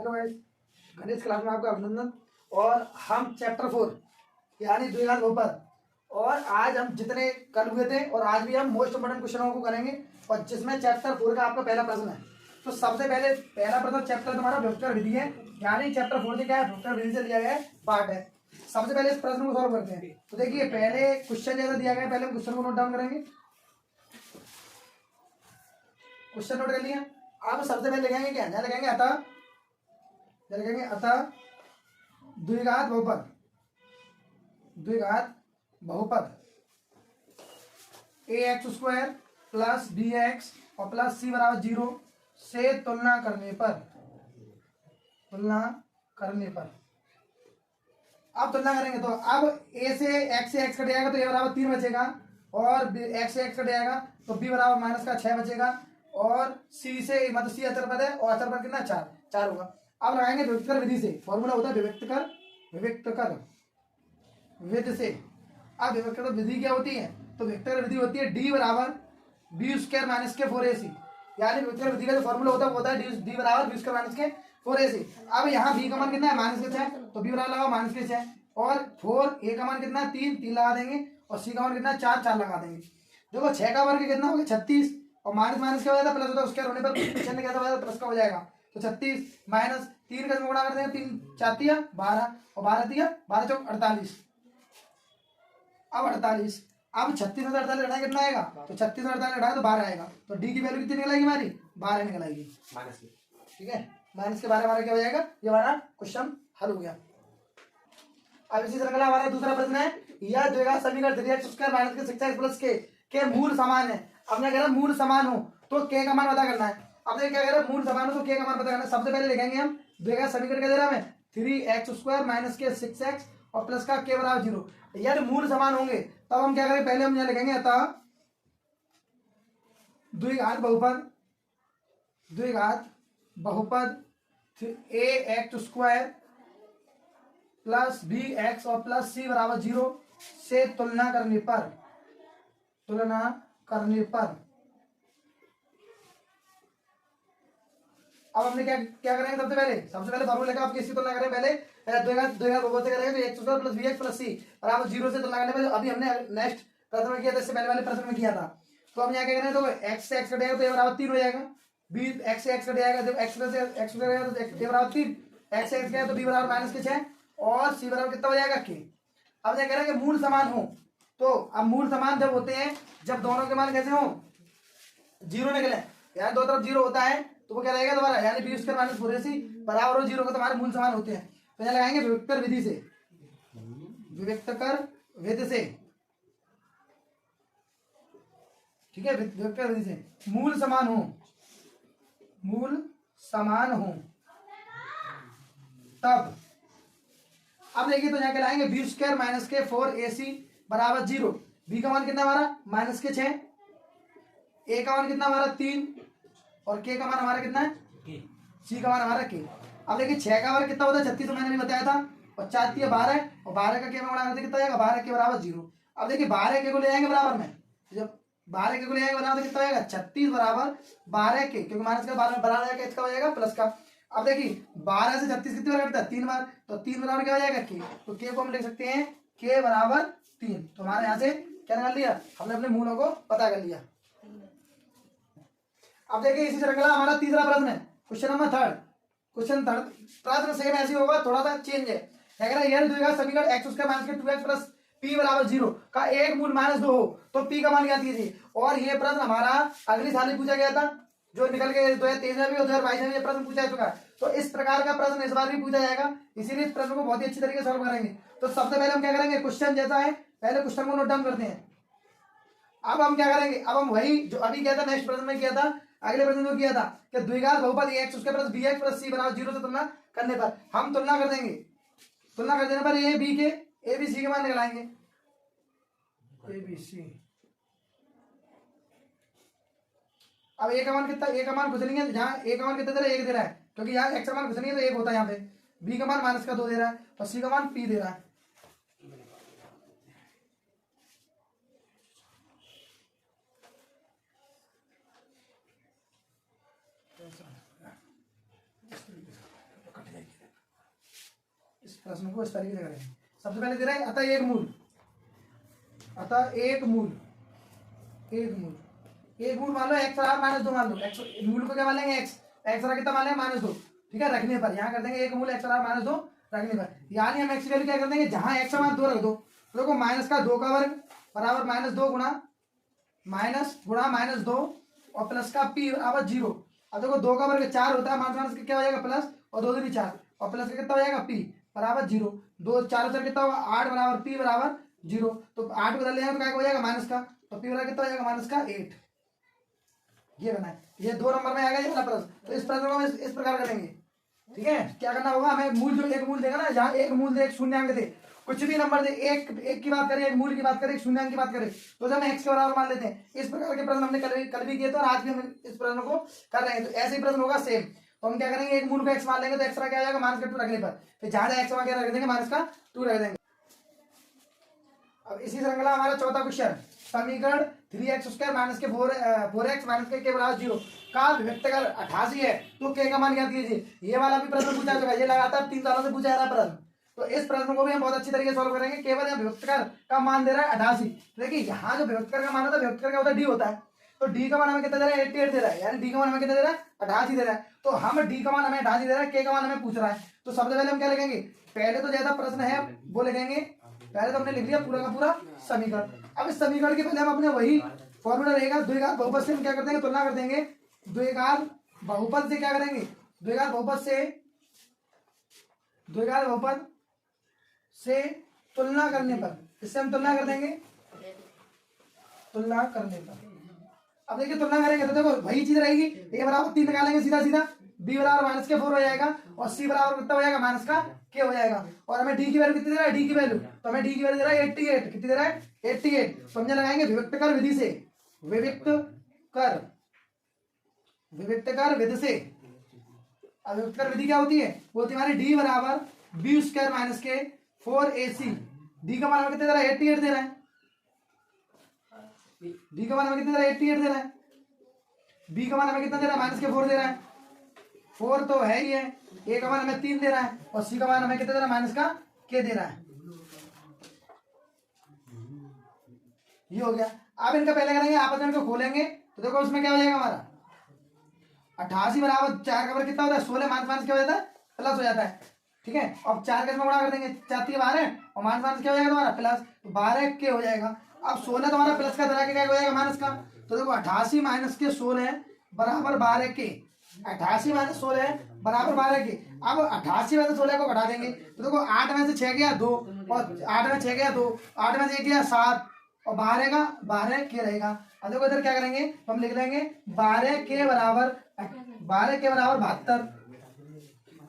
Hello guys, गणित class में आपका अभिनंदन। और हम चैप्टर 4 यानी द्विघात बहुपद, और आज हम जितने कल हुए थे और आज भी हम मोस्ट इंपोर्टेंट क्वेश्चनों को करेंगे, और जिसमें चैप्टर 4 का आपका पहला प्रश्न है। तो सबसे पहले पहला प्रश्न चैप्टर तुम्हारा व्युत्क्रम विधि है, यानी चैप्टर 4 से क्या है, व्युत्क्रम विधि से लिया गया है पार्ट है। सबसे पहले इस प्रश्न को सॉल्व करते हैं। तो देखिए पहले क्वेश्चन जैसा दिया गया है, पहले क्वेश्चन को नोट डाउन करेंगे। क्वेश्चन नोट कर लिया। अब सबसे पहले लिखेंगे क्या, यहाँ लिखेंगे अतः द्विघात बहुपद ax² प्लस bx और प्लस c बराबर 0 से तुलना करने पर अब तुलना करेंगे तो अब a से x कट जाएगा तो a बराबर 3 बचेगा, और x से x कट जाएगा तो b बराबर माइनस का 6 बचेगा, और c से मतलब c अचर पद है और अचर पद कितना 4 होगा। अब लगाएंगे विविक्तकर विधि से। फॉर्मूला होता है विविक्तकर विधि से। अब विविक्तकर विधि क्या होती है, तो विविक्तकर विधि होती है d बराबर b² माइनस के 4ac, यानी विविक्तकर विधि का जो फॉर्मूला होता है d बराबर b² माइनस के 4ac। अब यहाँ b का मान कितना है माइनस के 6, तो b बराबर लगा माइनस के 6, और 4a का मान कितना है 3 लगा देंगे, और c का मान कितना है 4 लगा देंगे। देखो 6 का वर्ग कितना होगा 36, और माइनस क्या हो जाता है प्लस होता है, उसके होने पर क्वेश्चन क्या था प्लस का हो जाएगा। तो 36 माइनस 3 का गुणा कर देंगे, 3 4 12 और 12 चौक 48। अब 48, अब 36 में 48 घटाएं कितना आएगा, तो 36 में 48 घटाएं तो 12 आएगा। तो डी की वैल्यू कितनी निकल आएगी हमारी 12 निकल आएगी माइनस की। ठीक है, माइनस के 12 क्या हो जाएगा, ये हमारा क्वेश्चन हल हो गया। अब इसी तरह हमारा दूसरा प्रश्न है, यह द्विघात समीकरण 3x² माइनस के 6x प्लस के मूल समान है। अब मैं कह रहा हूं मूल समान हो तो k का मान पता करना है। अब देखिए क्या कह रहा है, मूल समान हो तो k का मान पता करना है। सबसे पहले लिखेंगे हम द्विघात समीकरण क्या दे रहा है, 3x² माइनस के 6x और प्लस का k बराबर 0। यार मूल समान होंगे तब हम क्या करेंगे, पहले हम यहाँ लिखेंगे अतः द्विघात बहुपद ax² प्लस bx और प्लस c बराबर 0 से तुलना करने पर अब हमने क्या करेंगे, सबसे पहले फॉर्मूले का आप किसकी तुलना करें, पहले द्विघात बहुपद से करेंगे तो x² plus bx plus c बराबर 0 से तुलना करने पर अभी हमने नेक्स्ट प्रश्न में किया था, इससे पहले वाले प्रश्न में किया था। तो हम यहाँ क्या करें, तो x से x कटेगा तो a बराबर 3 हो जाएगा, b x से x कटेगा तो x से x कटेगा तो a बराबर 3, x से x गया तो b बराबर माइनस के 6 और c बराबर कितना हो जाएगा k। अब क्या कह रहे हैं कि मूल समान हो, तो अब मूल समान जब होते हैं जब दोनों के मान कैसे हो 0 निकले, यानी दो तरफ 0 होता है तो वो क्या रहेगा दोबारा, यानी b² माइनस 4ac बराबर 0 का तुम्हारे मूल समान होते हैं। तो यहाँ लगाएंगे विविक्तकर विधि से। ठीक है, विविक्तकर विधि से मूल समान हो तब अब देखिए तो यहाँ क्या लाएंगे b² माइनस के 4ac बराबर 0। b का मान कितना हमारा माइनस के 6, a का मान कितना हमारा 3 और k का मान हमारा कितना है c का मान हमारा k। अब देखिए 6 का मान कितना होता है 36, तो मैंने भी बताया था, और 4 3 12 और 12 का k में गुणा करते कितना आएगा 12 के बराबर 0। अब देखिए 12 के को ले आएंगे बराबर में, जब 12 के को ले आएंगे बराबर कितना आएगा 36 बराबर 12 के, क्योंकि माइनस का 12 बराबर का इसका हो जाएगा प्लस का। अब देखिए 12 से 36 कितनी बार कटता है 3 बार, तो 3 बराबर क्या हो जाएगा k, तो k को हम लिख सकते हैं k बराबर 3। तो हमारे यहाँ से क्या निकाल लिया, हमने अपने मूलों को पता कर लिया। अब देखिए इसी तरह का हमारा तीसरा प्रश्न है, क्वेश्चन नंबर 3। प्रश्न सेम ऐसे होगा, थोड़ा सा चेंज है। यह द्विघात समीकरण x² माइनस के 2x प्लस p बराबर 0 का एक मूल -2 हो तो p का मान ज्ञात कीजिए। और ये प्रश्न हमारा अगली साल ही पूछा गया था, जो निकल के 2023 में भी और 2022 में ये प्रश्न पूछा जा चुका है। तो इस प्रकार का प्रश्न इस बार भी पूछा जाएगा, इसीलिए इस प्रश्न को बहुत ही अच्छी तरीके से सॉल्व करेंगे। तो सबसे पहले हम क्या करेंगे, क्वेश्चन जैसा है पहले क्वेश्चन को नोट डाउन करते हैं। अब हम क्या करेंगे, अब हम वही जो अभी किया था नेक्स्ट प्रश्न में किया था, अगले प्रश्न में किया था कि द्विघात बहुपद ax² plus bx plus c बराबर 0 से तुलना करने पर हम तुलना कर देंगे। तुलना कर देने पर a b c के मान निकालेंगे, a b c। अब a का मान कितना, a का मान घुस लेंगे, जहाँ a का मान कितना दे रहा है 1 दे रहा है, क्योंकि यहाँ x का मान घुस लेंगे तो 1 होता है यहाँ पे। b का मान माइनस का 2 दे रहा है और c का मान p दे रहा है। प्रश्न को इस तरीके से करेंगे। सबसे पहले दे रहा है अतः एक मूल, अतः एक मूल, एक मूल, एक मूल मान लो एक्स बराबर -2 मान लो। एक्स मूल को क्या मान लेंगे, एक्स, एक्स बराबर कितना मान लेंगे -2, ठीक है, रखने पर यहाँ कर देंगे एक मूल एक्स बराबर -2 रखने पर, यानी हम एक्स की वैल्यू क्या कर देंगे, जहां एक्स मान 2 रख दो, तो देखो माइनस का 2 का वर्ग बराबर -2 गुणा माइनस गुणा -2 और प्लस का पी बराबर 0। अब देखो 2 का वर्ग 4 होता है, माइनस का क्या हो जाएगा प्लस, और 2 दूनी 4 और प्लस का कितना हो जाएगा पी बराबर 0। 2 4 4 कितना होगा 8 बराबर पी बराबर 0। तो 8 बदल लेंगे तो क्या हो जाएगा माइनस का, तो पी बराबर कितना हो जाएगा माइनस का 8। ये बना है, ये 2 नंबर में आ गया ये वाला प्रश्न। तो इस प्रश्न को हम इस प्रकार करेंगे, ठीक है। क्या करना होगा, हमें मूल जो एक मूल देगा ना, जहाँ एक मूल दे एक शून्यांक दे, कुछ भी नंबर दे, एक की बात करें, एक मूल की बात करें, एक शून्यांक की बात करें, तो हम एक्स के बराबर मान लेते हैं। इस प्रकार के प्रश्न हमने कल भी किए थे और आज भी हम इस प्रश्न को कर रहे हैं। तो ऐसे ही प्रश्न होगा सेम। तो हम क्या करेंगे, एक मूल को एक्स मान लेंगे तो एक्स का क्या आ जाएगा -2 रखने पर, फिर जहां एक्स मान क्या रख देंगे -2 रख देंगे। अब इसी श्रृंखला हमारा चौथा क्वेश्चन, समीकरण 3x² - 4x - के बराबर 0 का अभिव्यक्त कर 88 है, तो के का मान ज्ञात कीजिए। ये वाला भी प्रश्न पूछा चुका है, ये लगातार 3 सालों से पूछा जा रहा है प्रश्न। तो इस प्रश्न को भी हम बहुत अच्छी तरीके से सॉल्व करेंगे। केवल यहाँ विभक्त कर का मान दे रहा है 88। देखिए यहाँ जो विभक्त कर का मान होता है, विभक्त कर का होता है डी होता है, तो डी का मान हमें कितना दे रहा है 88 दे रहा है, यानी डी का मान हमें कितना दे रहा है 88 दे रहा है। तो हम डी का मान हमें 88 दे रहा है, के का मान हमें पूछ रहा है। तो सबसे पहले हम क्या लिखेंगे, पहले तो जैसा प्रश्न है वो लिखेंगे, पहले तो हमने लिख लिया पूरा का पूरा समीकरण। अब इस समीकरण के पहले हम अपने वही फॉर्मूला रहेगा द्विघात बहुपद से हम क्या कर देंगे, तुलना कर देंगे। द्विघात बहुपद से क्या करेंगे, द्विघात बहुपद से तुलना करने पर, इससे हम तुलना कर देंगे, तुलना करने पर। अब देखिए तुलना करेंगे तो देखो वही चीज रहेगी, ए बराबर 3 निकालेंगे सीधा सीधा, बी बराबर -4 हो जाएगा और सी बराबर कितना हो जाएगा -k हो जाएगा। और हमें डी की वैल्यू कितनी दे रहा है, डी की वैल्यू, तो हमें डी की वैल्यू दे रहा है 88। कितनी दे रहा है 88। तो हम लगाएंगे विभक्त कर विधि से, विभक्त कर विधि से। अब विभक्त कर विधि क्या होती है, वो होती है हमारी डी बराबर b² - के 4ac। डी का मान हमें कितने दे रहा है 88 दे रहा है, डी का मान हमें कितने दे रहा है 88 दे रहा है, बी का मान हमें कितना दे रहा है -4 दे रहा है, 4 तो है ही है, ए का मान हमें 3 दे रहा है और सी का मान हमें कितना दे रहा है -k दे रहा है। ये हो गया। अब इनका पहले करेंगे आपस में इनको खोलेंगे, तो देखो उसमें क्या हो जाएगा हमारा 88 बराबर 4 का वर्ग कितना होता है 16, माइनस क्या हो जाता है प्लस हो जाता है, ठीक है। अब 4 का इसमें गुणा कर देंगे, 4 3 12 और माइनस क्या हो जाएगा तुम्हारा प्लस, तो 12 के हो जाएगा। अब 16 तुम्हारा प्लस का धरा के क्या हो जाएगा माइनस का, तो देखो 88 - के 16 बराबर 12 के, 88 - 16 बराबर 12 के। अब 88 में से 16 को घटा देंगे, तो देखो 8 में से 6 गया 2 और 8 में 6 गया 2, 8 में से 1 गया 7 और 12 का 12 के रहेगा। अब देखो इधर क्या करेंगे, हम लिख लेंगे 12 के बराबर 72।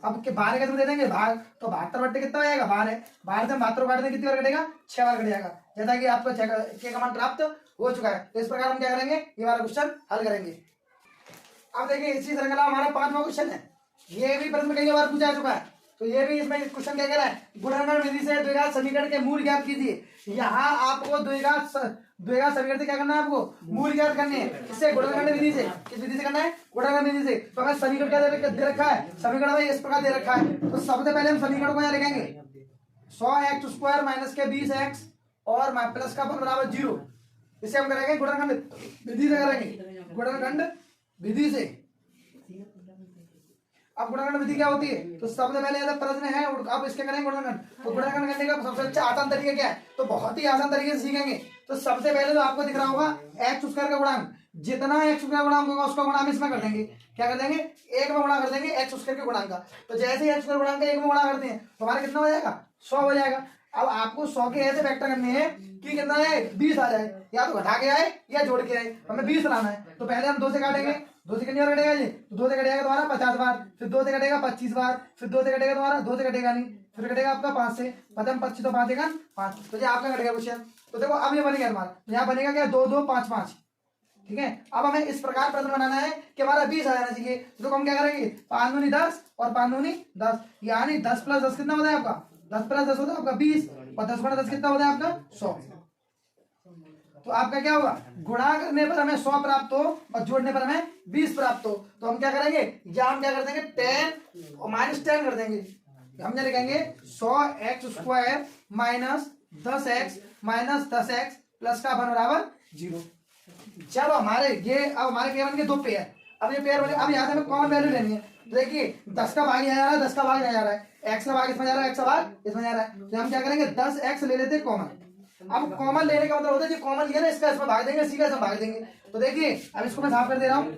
अब के 12 के दे देंगे भाग, तो 72 बट्टे कितना हो जाएगा 12, 12 से 72 काट देंगे कितनी बार कटेगा 6 बार कट जाएगा, जैसा कि आपको के का मान प्राप्त हो चुका है। तो इस प्रकार हम क्या करेंगे, ये वाला क्वेश्चन हल करेंगे। अब देखिए इसी श्रृंखला हमारा 5वां क्वेश्चन है, ये भी प्रश्न कई बार पूछा जा चुका है। तो ये भी इसमें क्वेश्चन क्या कह रहा है, गुणनखंड विधि से द्विघात समीकरण के मूल ज्ञात कीजिए। यहाँ आपको द्विघात समीकरण से क्या करना है, आपको मूल ज्ञात करने हैं। इससे गुणनखंड विधि से, किस विधि से करना है, गुणनखंड विधि से। तो हमें समीकरण क्या दे रखा है, समीकरण में इस प्रकार दे रखा है। तो सबसे पहले हम समीकरण को यहाँ लिखेंगे 100x² - के 20x और प्लस का बराबर 0। इसे हम करेंगे गुणनखंड विधि से करेंगे, गुणनखंड विधि से। अब गुणनखंड विधि क्या होती है, तो सबसे पहले ऐसा प्रश्न है, अब इसके करेंगे गुणनखंड। तो गुणनखंड करने का सबसे अच्छा आसान तरीका क्या है, तो बहुत ही आसान तरीके से सीखेंगे। तो सबसे पहले तो आपको दिख रहा होगा x² का गुणांक, जितना x² का गुणांक होगा उसका गुणा हम इसमें कर देंगे, क्या कर देंगे 1 में गुणा कर देंगे x² के गुणांक का। तो जैसे ही x² गुणांक का 1 में गुणा करते हैं तो हमारा कितना हो जाएगा 100 हो जाएगा। अब आपको 100 के ऐसे फैक्टर करने हैं कि कितना है 20 आ जाए, या तो घटा के आए या जोड़ के आए, हमें 20 लाना है। तो पहले हम 2 से काटेंगे, 2 से कितनी बार कटेगा ये, तो 2 से कटेगा तुम्हारा 50 बार, फिर 2 से कटेगा 25 बार, फिर 2 से कटेगा तुम्हारा 2 से कटेगा नहीं, फिर कटेगा आपका 5 से, पदम 25 तो 5 देगा 5, तो ये आपका कटेगा क्वेश्चन। तो देखो अब ये बनेगा हमारा, तो यहाँ बनेगा क्या 2 2 5 5, ठीक है। अब हमें इस प्रकार प्रश्न बनाना है कि हमारा 20 आ जाना चाहिए। तो हम क्या करेंगे 5 दूनी 10 और 5 दूनी 10, यानी 10 + 10 कितना होता है आपका, 10 + 10 होता है आपका 20 और 10 × 10 कितना होता है आपका 100। तो आपका क्या होगा, गुणा करने पर हमें 100 प्राप्त हो और जोड़ने पर हमें 20 प्राप्त हो। तो हम क्या करेंगे, या हम क्या कर देंगे 10 और -10 कर देंगे, हम क्या लिखेंगे 100x² minus 10x minus 10x plus का 1 बराबर 0। जब हमारे ये अब हमारे क्या बन गए 2 पेयर। अब ये पेयर बने, अब यहाँ से हमें कॉमन वैल्यू लेनी है। तो देखिए 10 का भाग यहाँ जा रहा है, 10 का भाग यहाँ जा रहा है, x का भाग इसमें जा रहा है, x का भाग इसमें जा रहा है। तो हम क्या करेंगे 10x ले लेते हैं कॉमन। अब कॉमन लेने का मतलब होता है कि कॉमन लिया ना, इसका इसमें भाग देंगे, सी का इसमें भाग देंगे। तो देखिए अब इसको मैं साफ कर दे रहा हूँ।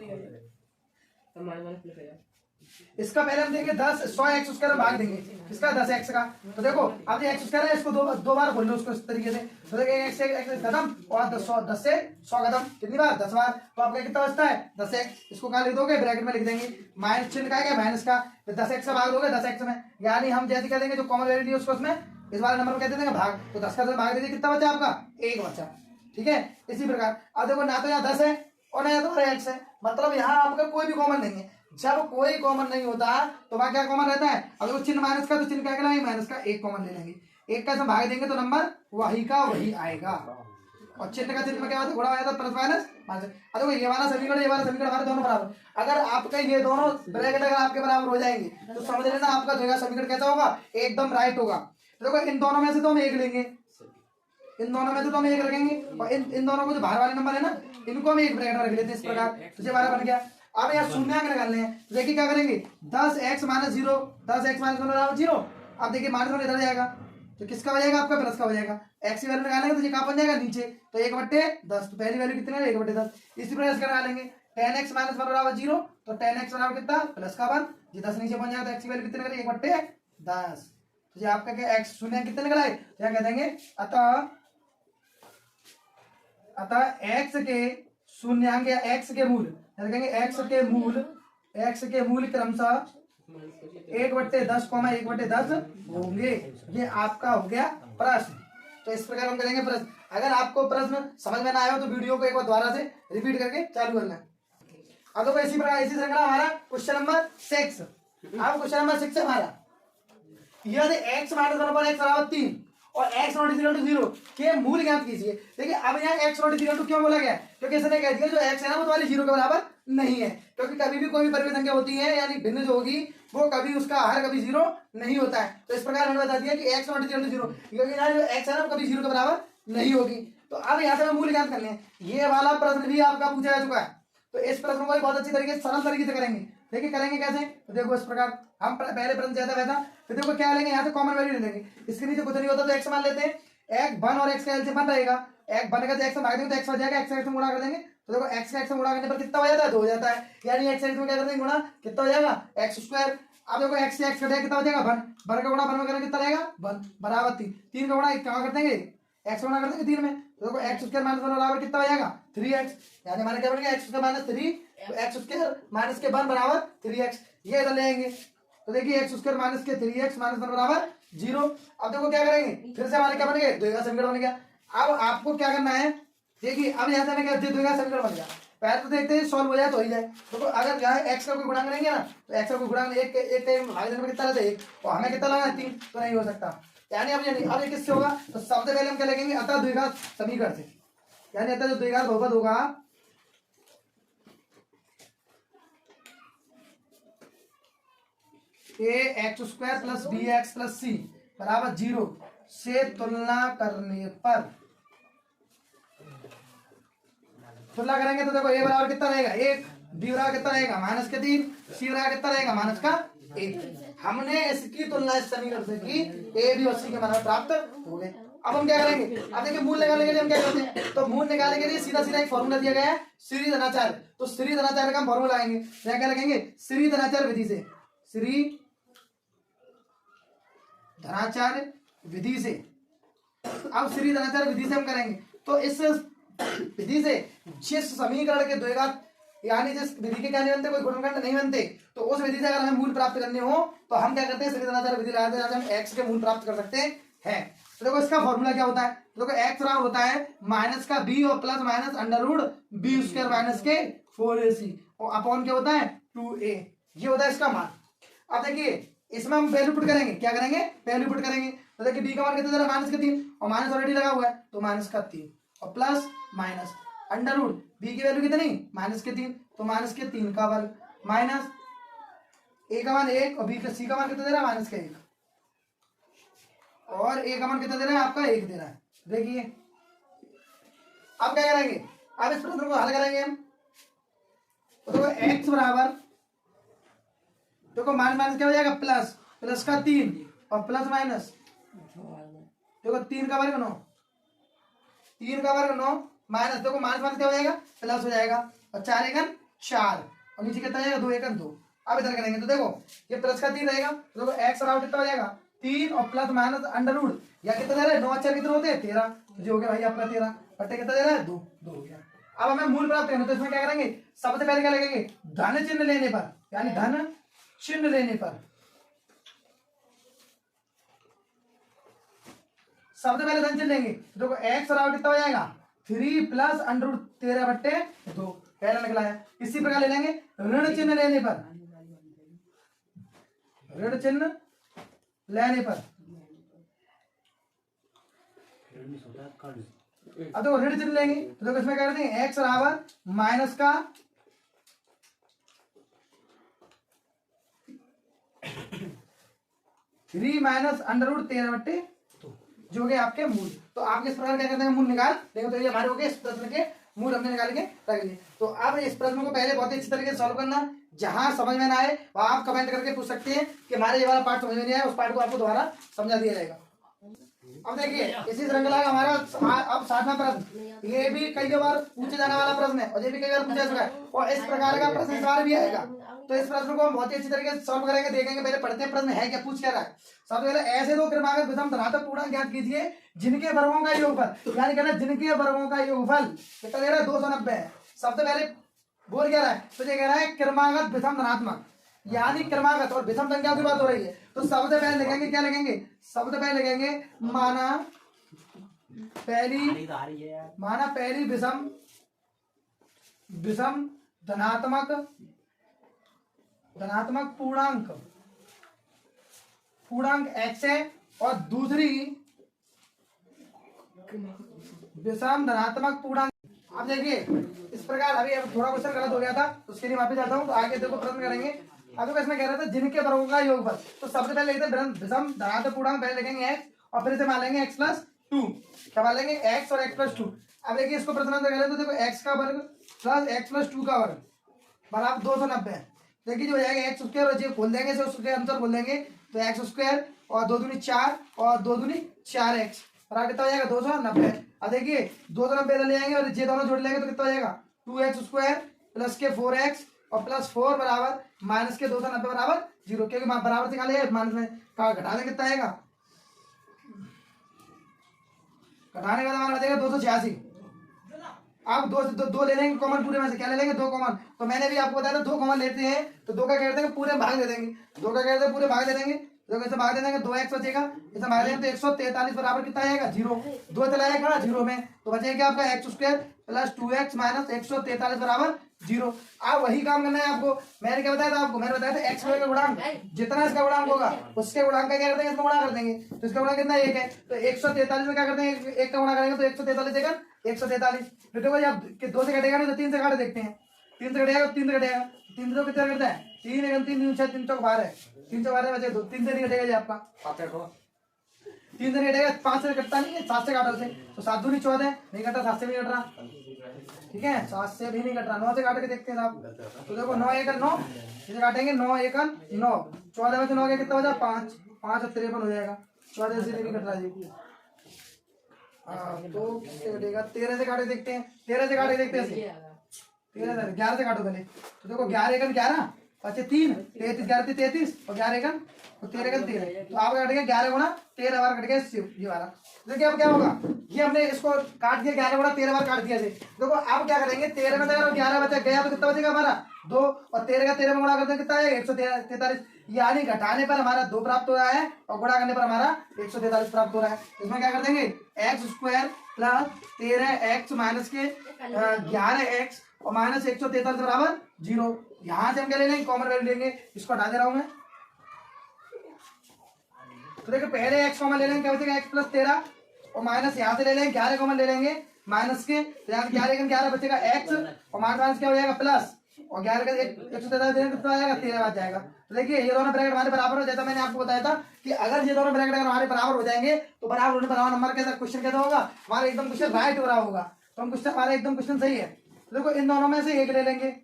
इसका पहले हम देंगे 100x² में भाग देंगे, इसका 10x का। तो देखो अब ये x² है, इसको दो बार खोल लो उसको इस तरीके से। तो देखिए x खत्म और 10 से 100 खत्म, कितनी बार 10 बार। तो आपका कितना बचता है 10x। इसको कहाँ लिख दोगे ब्रैकेट में लिख देंगे, माइनस चिन्ह का है माइनस का, फिर 10x का भाग दोगे 10x में। यानी हम जैसे कह देंगे जो कॉमन वैल्यू दी उसको उसमें इस वाले नंबर को कहते देंगे भाग। तो 10 का भाग दीजिए, कितना बचा आपका 1 बचा। ठीक है, इसी प्रकार अब देखो ना तो यहाँ 10 है और ना यहाँ तुम्हारा x है, मतलब यहाँ आपका कोई भी कॉमन नहीं है। जब कोई कॉमन नहीं होता तो वहां क्या कॉमन रहता है। अब देखो चिन्ह माइनस का, तो चिन्ह क्या कहलाएगा माइनस का, 1 कॉमन ले लेंगे, 1 का इसमें भाग देंगे तो नंबर वही का वही आएगा। और चिन्ह का चिन्ह में क्या होता है, गुणा हो जाता है, प्लस माइनस माइनस। अब देखो ये वाला समीकरण ये वाला समीकरण हमारे दोनों बराबर। अगर आपके ये दोनों ब्रैकेट अगर आपके बराबर हो जाएंगे तो समझ लेना आपका जो समीकरण कैसा होगा, एकदम राइट होगा। तो देखो इन दोनों में से तो हम 1 लेंगे, इन दोनों में तो हम 1 रखेंगे, और इन दोनों को जो बाहर वाले नंबर है ना इनको हम 1 ब्रैकेट में रख लेते हैं इस प्रकार। तो ये हमारा बन गया। अब यहाँ शून्यांक निकालने हैं, तो देखिए क्या करेंगे 10x माइनस 0, 10x माइनस 0। अब देखिए माइनस 1 इधर जाएगा तो किसका हो जाएगा आपका प्लस का हो जाएगा। x की वैल्यू निकालेंगे तो ये कहाँ बन जाएगा नीचे, तो 1/10। तो पहली वैल्यू कितनी है 1/10। इसी प्रकार इसका निकालेंगे 10x माइनस 1 बराबर 0, तो 10x बराबर कितना प्लस का 1। ये 10 नीचे बन जाएगा तो x की वैल्यू कितनी निकलेगी 1/10। तो ये आपका क्या x शून्यांक कितने निकला है, क्या कह देंगे अतः x के शून्यांक या x के मूल कहेंगे x के मूल क्रमशः 1/10, 1/10 होंगे। ये आपका हो गया प्रश्न। तो इस प्रकार हम करेंगे प्रश्न। अगर आपको प्रश्न समझ में ना आया हो तो वीडियो को एक बार दोबारा से रिपीट करके चालू करना। अब तो इसी प्रकार इसी श्रृंखला हमारा क्वेश्चन नंबर 6। अब क्वेश्चन नंबर 6 है हमारा, यदि x माइनस 1/x बराबर 3 और x नॉट इक्वल टू 0 के मूल ज्ञात कीजिए। देखिए अब यहाँ x नॉट इक्वल टू क्यों बोला गया, क्योंकि इसने कह दिया जो x है ना वो तुम्हारी 0 के बराबर नहीं है। क्योंकि कभी भी कोई भी परिमेय संख्या होती है यानी भिन्न जो होगी वो कभी उसका हर कभी 0 नहीं होता है। तो इस प्रकार हमने बता दिया कि x नॉट इक्वल टू 0, क्योंकि यहाँ जो x है ना वो कभी 0 के बराबर नहीं होगी। तो अब यहाँ से मूल ज्ञात करने हैं। ये वाला प्रश्न भी आपका पूछा जा चुका है, तो इस प्रश्न को भी बहुत अच्छी तरीके से सरल तरीके से करेंगे। देखिए करेंगे कैसे, तो देखो इस प्रकार हम पहले प्रश्न जैसा वैसा, फिर देखो क्या लेंगे यहाँ से कॉमन वैल्यू ले लेंगे। इसके नीचे कुछ नहीं होता तो x मान लेते हैं, x 1 और x का एलसीएम 1 रहेगा। x बनेगा तो x में भाग देंगे तो x हो जाएगा, x में गुणा कर देंगे तो देखो x का x में गुणा करने पर कितना हो जाता है 2 हो जाता है। यानी x में क्या कर देंगे गुणा, कितना हो जाएगा x²। अब देखो x से x कटेगा कितना हो जाएगा 1 का गुणा 1 में करेंगे कितना रहेगा 1 बराबर 3। 3 का गुणा कहाँ कर देंगे x गुणा कर देंगे 3 में, तो देखो x² माइनस 1 बराबर कितना हो जाएगा 3x। यानी हमारे क्या बन गया x² माइनस 3, x² माइनस के 1 बराबर 3x। ये इधर ले आएंगे तो देखिए x² माइनस के 3x माइनस 1 बराबर 0। अब देखो क्या करेंगे, फिर से हमारे क्या बन गए द्विघात समीकरण बन गया। अब आपको क्या करना है, देखिए अब यहाँ से हमें क्या द्विघात समीकरण बन गया। पहले तो देखते हैं सॉल्व हो जाए तो ही जाए। तो अगर यहाँ x का कोई गुणांक करेंगे ना तो x का कोई गुणांक एक भाग देने में कितना रहता है 1, और हमें कितना लगा 3, तो नहीं हो सकता। यानी अब ये किससे होगा, तो सबसे पहले हम क्या लिखेंगे अतः द्विघात समीकरण से। यानी अतः जो द्विघात बहुपद होगा ax² plus bx plus c बराबर 0 से तुलना करने पर, तुलना करेंगे तो देखो a बराबर कितना रहेगा 1, b बराबर कितना रहेगा माइनस के 3, c बराबर कितना रहेगा माइनस का 1। हमने इसकी तुलना इस समीकरण से की, a b और c के मान प्राप्त हो गए। अब हम क्या करेंगे, अब देखिए मूल निकालने के लिए हम क्या करते हैं, तो मूल निकालने के लिए सीधा सीधा एक फॉर्मूला दिया गया है श्री धनाचार्य। तो श्री धनाचार्य का हम फॉर्मूला लगाएंगे, क्या लगेंगे श्री धनाचार्य विधि से, श्री धनाचार्य विधि से। अब श्री धनाचार्य विधि से हम करेंगे तो इस विधि से जिस समीकरण के द्विघात यानी जिस विधि के क्या नहीं बनते कोई गुणनखंड नहीं बनते, तो उस विधि से अगर हमें मूल प्राप्त करने हो तो हम क्या करते हैं श्री धनाचार्य विधि लगाते हैं, हम x के मूल प्राप्त कर सकते हैं। तो देखो इसका फॉर्मूला क्या होता है, तो देखो x बराबर होता है माइनस का b और प्लस माइनस √b² माइनस के 4ac और अपॉन क्या होता है 2a, ये होता है इसका मान। अब देखिए इसमें हम वैल्यू पुट करेंगे, क्या करेंगे वैल्यू पुट करेंगे। तो देखिए b का मान कितना दे रहा है माइनस के 3 और माइनस ऑलरेडी लगा हुआ है तो माइनस का 3 और प्लस माइनस √b की वैल्यू कितनी माइनस के 3 तो माइनस के 3 का वर्ग माइनस a का मान 1 और b का c का मान कितना दे रहा है माइनस का 1 और ए कॉमन कितना दे रहा है आपका, 1 दे रहा है। देखिए अब क्या करेंगे, अब इस प्रश्न को हल करेंगे हम। तो एक्स बराबर, देखो माइनस माइनस क्या हो जाएगा प्लस, प्लस का 3 और प्लस माइनस, देखो 3 का वर्ग 9, 3 का वर्ग 9 माइनस, देखो माइनस माइनस क्या हो जाएगा प्लस हो जाएगा, और 4 एकन 4 और नीचे कितना जाएगा 2 एकन 2। अब इधर करेंगे तो देखो ये प्लस का 3 रहेगा, तो देखो एक्स बराबर कितना हो जाएगा 3 और प्लस माइनस अंडर रूट, या कितना दे रहा है 9 4 कितने होते हैं 13, तो जो हो गया भाई आपका 13 बट्टे कितना दे रहा है 2 हो गया। अब हमें मूल प्राप्त करना, तो इसमें क्या करेंगे, सबसे पहले क्या लगेंगे धन चिन्ह लेने पर, यानी धन चिन्ह लेने पर, सबसे पहले धन चिन्ह लेंगे। देखो एक्स बराबर कितना हो जाएगा 3 प्लस अंडर रूट 13 बट्टे 2, पहला निकला है। इसी प्रकार ले लेंगे ऋण चिन्ह लेने पर, ऋण चिन्ह लेने पर, अब देखो ऋण चिन्ह लेंगे तो देखो इसमें क्या करते हैं एक्स बराबर माइनस का 3 माइनस अंडर रूट 13 बट्टे 2, जो कि आपके मूल। तो आप इस प्रकार क्या करते हैं मूल निकाल देखो, तो ये हमारे हो गए इस प्रश्न के मूल, हमने निकाल के रख लिए। तो अब इस प्रश्न को पहले बहुत ही अच्छी तरीके से सॉल्व करना, जहां समझ में ना आए वहां आप कमेंट करके पूछ सकते हैं कि हमारे ये वाला पार्ट समझ में नहीं आया, उस पार्ट को आपको दोबारा समझा दिया जाएगा। अब देखिए इसी श्रृंखला का हमारा अब 7वां प्रश्न, ये भी कई बार पूछे जाने वाला प्रश्न है और ये भी कई बार पूछा चुका है, और इस प्रकार का प्रश्न इस बार भी आएगा। तो इस प्रश्न को हम बहुत ही अच्छी तरीके से सॉल्व करेंगे, देखेंगे पहले पढ़ते हैं प्रश्न है क्या, पूछ क्या रहा है। सबसे पहले ऐसे दो क्रमागत विषम धनात्मक पूर्णांक ज्ञात कीजिए जिनके वर्गों का योगफल, यानी कहना जिनके वर्गों का योगफल कितना दे रहा है 290 है। सबसे पहले बोल क्या रहा है, तो ये कह रहा है क्रमागत विषम धनात्मक, यानी क्रमागत और विषम संख्या की बात हो रही है। तो सबसे पहले लिखेंगे क्या लिखेंगे, सबसे पहले लिखेंगे माना पहली विषम धनात्मक पूर्णांक x है और दूसरी विषम धनात्मक पूर्णांक। अब देखिए इस प्रकार, अभी थोड़ा क्वेश्चन गलत हो गया था तो उसके लिए वापस जाता हूँ, तो आगे देखो प्रश्न करेंगे। अभी तो इसमें कह रहा था जिनके वर्गों का योगफल, तो सबसे पहले लिखते हैं विषम धनात्मक पूर्णांक, पहले लिखेंगे x और फिर से मान लेंगे x प्लस 2, क्या मान लेंगे x और x प्लस 2। अब देखिए इसको प्रश्न कर तो देखो x का वर्ग प्लस x प्लस 2 का वर्ग बराबर 290। देखिए जो हो जाएगा एक्स स्क्वायर, और जो खोल देंगे इसे उसके अनुसार खोल देंगे, तो एक्स स्क्वायर और 2 दूनी 4 और 2 दूनी 4x बराबर कितना हो जाएगा 290। अब देखिए 290 इधर ले आएंगे और ये दोनों जोड़ लेंगे तो कितना हो जाएगा 2x स्क्वायर प्लस के 4x और प्लस 4 बराबर माइनस के 290 बराबर 0, क्योंकि बराबर से निकाले माइनस में का घटा दें कितना आएगा, घटाने के बाद हमारा बचेगा 286। आप दो ले लेंगे कॉमन, पूरे में से क्या ले लेंगे 2 कॉमन। तो मैंने भी आपको बताया था 2 कॉमन लेते हैं तो 2 का क्या करते हैं पूरे भाग दे देंगे, 2 का क्या करते हैं पूरे भाग दे देंगे, तो कैसे भाग दे देंगे 2x बचेगा, इसे भाग देंगे तो 143 बराबर कितना आएगा 0, 2 चला जाएगा 0 में, तो बचेगा आपका x square plus 2x minus 143 बराबर 0। अब वही काम करना है आपको, मैंने क्या बताया था आपको, मैंने बताया था एक्स का गुणांक जितना इसका गुणांक होगा उसके गुणांक का क्या करते हैं इसमें गुणा कर देंगे, तो इसका गुणांक कितना 1 है, तो 143 में क्या करते हैं 1 का गुणा करेंगे तो 143 देगा 143। देखो जी आप 2 से घटेगा नहीं तो 3 से काट देखते हैं, 3 से घटेगा 3 से घटेगा, 3 से कितना करता है 3 1 3 6 3 चौक 12 3 चौक 12 बचे 2, 3 से नहीं घटेगा जी आपका 3 से नहीं घटेगा, 5 से कटता नहीं है 7 से काटो से, तो 7 दूनी 14 नहीं कटा, 7 से भी कट रहा, ठीक है 7 से भी नहीं कट रहा, 9 से काट के देखते हैं आप, तो देखो 9 1 9 इसे काटेंगे 9 1 9, 14 में से 9 कितना हो जाए 5 5 और 53 हो जाएगा, 14 से नहीं कट रहा जी। तो किससे कटेगा 13 से काटे देखते हैं, 13 से काटे देखते हैं 13 से 11 से काटो पहले, तो देखो 11 1 11 बचे 3 33 11 33 और 11 1 और 13 1 13, तो आप कट गया 11 गुणा 13 बार कट गया ये वाला। देखिए अब क्या होगा, ये हमने इसको काट दिया 11 गुणा 13 बार काट दिया से, देखो अब क्या करेंगे 13 में 11 बचा गया तो कितना बचेगा हमारा 2, और 13 का 13 में गुणा करते हैं कितना है 143, यानी घटाने पर हमारा 2 प्राप्त हो रहा है और गुणा करने पर हमारा 143 प्राप्त हो रहा है। इसमें क्या कर देंगे x square plus 13x minus के 11x और माइनस 143 बराबर 0। यहां से हम क्या ले लेंगे कॉमन वैल्यू लेंगे, इसको हटा दे रहा हूं मैं, तो देखो पहले x कॉमन ले लेंगे क्या बचेगा x प्लस 13 और माइनस यहाँ से ले लेंगे 11 कॉमन ले लेंगे माइनस के, तो यहाँ से 11 11 बचेगा x और माइनस क्या हो जाएगा प्लस और 11 का 143 कितना आएगा 13 आ जाएगा। तो देखिए ये दोनों ब्रैकेट हमारे बराबर हो, जैसा मैंने आपको बताया था कि अगर ये दोनों ब्रैकेट अगर हमारे बराबर हो जाएंगे तो बराबर होने पर हमारा नंबर कैसा क्वेश्चन कैसा होगा, हमारा एकदम क्वेश्चन राइट हो रहा होगा। तो हम क्वेश्चन हमारा एकदम क्वेश्चन सही है। तो देखो इन दोनों में से एक ले लेंगे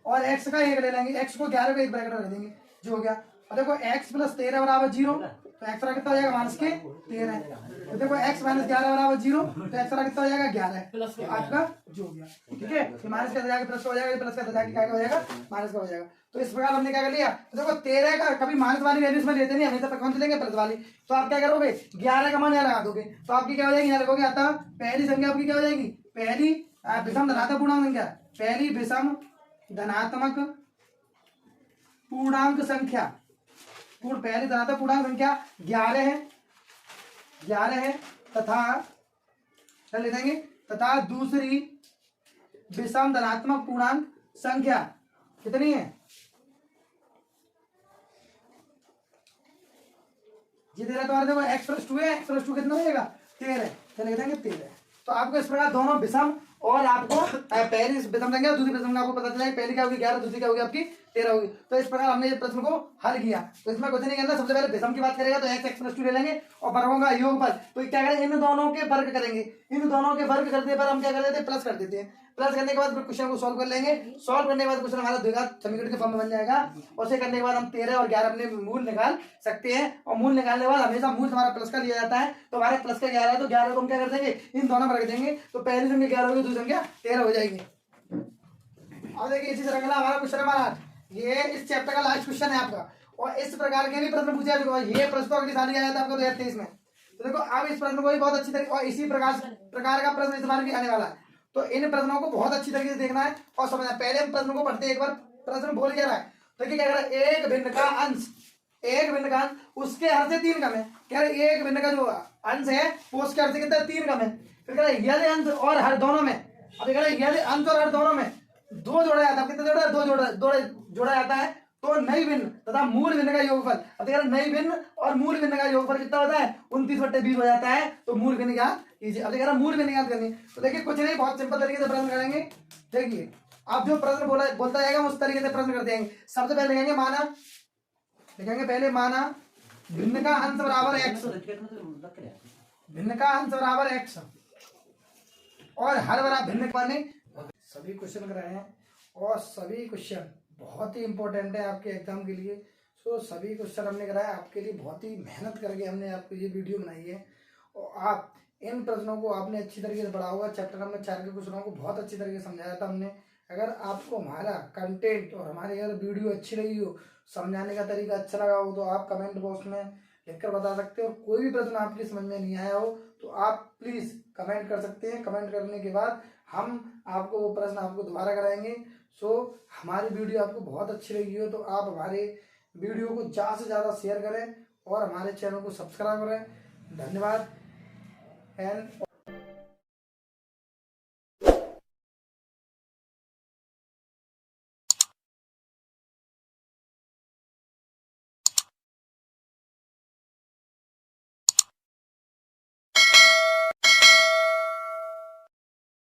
और x का एक ले लेंगे, x को 11 का एक ब्रैकेट रख देंगे जो हो गया। और देखो x प्लस 13 बराबर 0, तो x कितना हो जाएगा माइनस के 13। तो देखो x माइनस 11 बराबर 0, तो x कितना हो जाएगा 11, तो आपका जो हो गया। ठीक है, ये माइनस का जाके प्लस का हो जाएगा, प्लस का जाके क्या हो जाएगा माइनस का हो जाएगा। तो इस प्रकार हमने क्या कर लिया, तो देखो 13 का कभी माइनस वाली वैल्यू इसमें लेते नहीं, हमेशा कौन सी लेंगे प्लस वाली। तो आप क्या करोगे 11 का मान यहाँ लगा दोगे, तो आपकी क्या हो जाएगी यहाँ लगोगे। अतः पहली संख्या आपकी क्या हो जाएगी, पहली विषम धनात्मक पूर्णांक संख्या, पहली विषम धनात्मक पूर्णांक संख्या, पहली धनात्मक पूर्णांक संख्या 11 है तथा क्या ले देंगे, तथा दूसरी विषम धनात्मक पूर्णांक संख्या कितनी है, ये दे रहा है तुम्हारे देखो x प्लस 2 है, x प्लस 2 कितना होगा 13, तो लिख देंगे 13। तो आपको इस प्रकार दोनों विषम और आपको पहली विषम संख्या दूसरी विषम संख्या आपको पता चला, पहली क्या होगी 11, दूसरी क्या होगी आपकी 13 होगी। तो इस प्रकार हमने ये प्रश्न को हल किया। तो इसमें कुछ नहीं करना, सबसे पहले विषम की बात करेगा तो x प्लस 2 ले लेंगे और वर्गों का योगफल। तो क्या करेंगे, इन दोनों के वर्ग करेंगे, इन दोनों के वर्ग करने पर हम क्या कर देते हैं प्लस कर देते हैं। प्लस करने के बाद फिर क्वेश्चन को सॉल्व कर लेंगे, सॉल्व करने के बाद क्वेश्चन हमारा द्विघात समीकरण के फॉर्म में बन जाएगा। और उसे करने के बाद हम 13 और 11 अपने मूल निकाल सकते हैं। और मूल निकालने के बाद हमेशा मूल हमारा प्लस का लिया जाता है, तो हमारे प्लस का 11 है तो 11 को हम क्या कर देंगे इन दोनों में रख देंगे, तो पहली संख्या 11 होगी, दूसरी संख्या 13 हो जाएगी। अब देखिए इसी तरह का हमारा क्वेश्चन नंबर 8, ये इस चैप्टर का लास्ट क्वेश्चन है आपका। और इस प्रकार के भी प्रश्न पूछे जाते हैं, ये प्रश्न तो अगली साल आया था आपको 2023 में। तो देखो अब इस प्रश्न को भी बहुत अच्छी तरीके और इसी प्रकार का प्रश्न इस बार भी आने वाला है। तो इन प्रश्नों को बहुत अच्छी तरीके से देखना है और समझना है। पहले हम प्रश्न को पढ़ते हैं, एक बार प्रश्न बोल क्या रहा है। तो क्या कह रहा है, एक भिन्न का अंश, एक भिन्न का अंश उसके हर से 3 कम है। कह रहे एक भिन्न का जो अंश है वो उसके हर से कितना 3 कम है। फिर कह रहे यदि अंश और हर दोनों में, अब कह रहे यदि अंश और हर दोनों में 2 जोड़ा जाता है, कितना जोड़ा, 2 जोड़ा जाता है, तो नई भिन्न तथा मूल भिन्न का योगफल, अब देखिए नई भिन्न और मूल भिन्न का योगफल कितना होता है 29/20 हो जाता है। तो मूल भिन्न ज्ञात कीजिए। अब देखिए मूल भिन्न ज्ञात करनी, तो देखिए कुछ नहीं, बहुत सिंपल तरीके से प्रश्न करेंगे। देखिए आप जो प्रश्न बोलता जाएगा उस तरीके से प्रश्न कर देंगे। सबसे पहले लिखेंगे माना, लिखेंगे पहले माना भिन्न का अंश बराबर x, भिन्न का अंश बराबर x और हर बराबर भिन्न माने। सभी क्वेश्चन कराए हैं और सभी क्वेश्चन बहुत ही इंपॉर्टेंट है आपके एग्जाम के लिए। सो सभी क्वेश्चन हमने कराया आपके लिए, बहुत ही मेहनत करके हमने आपको ये वीडियो बनाई है। और आप इन प्रश्नों को आपने अच्छी तरीके से पढ़ा होगा। चैप्टर नंबर 4 के क्वेश्चनों को बहुत अच्छी तरीके से समझाया था हमने। अगर आपको हमारा कंटेंट और हमारी अगर वीडियो अच्छी लगी हो, समझाने का तरीका अच्छा लगा हो, तो आप कमेंट बॉक्स में लिखकर बता सकते हो। कोई भी प्रश्न आपकी समझ में नहीं आया हो तो आप प्लीज़ कमेंट कर सकते हैं। कमेंट करने के बाद हम आपको वो प्रश्न आपको दोबारा कराएंगे। सो हमारी वीडियो आपको बहुत अच्छी लगी हो तो आप हमारे वीडियो को ज़्यादा से ज़्यादा शेयर करें और हमारे चैनल को सब्सक्राइब करें। धन्यवाद एंड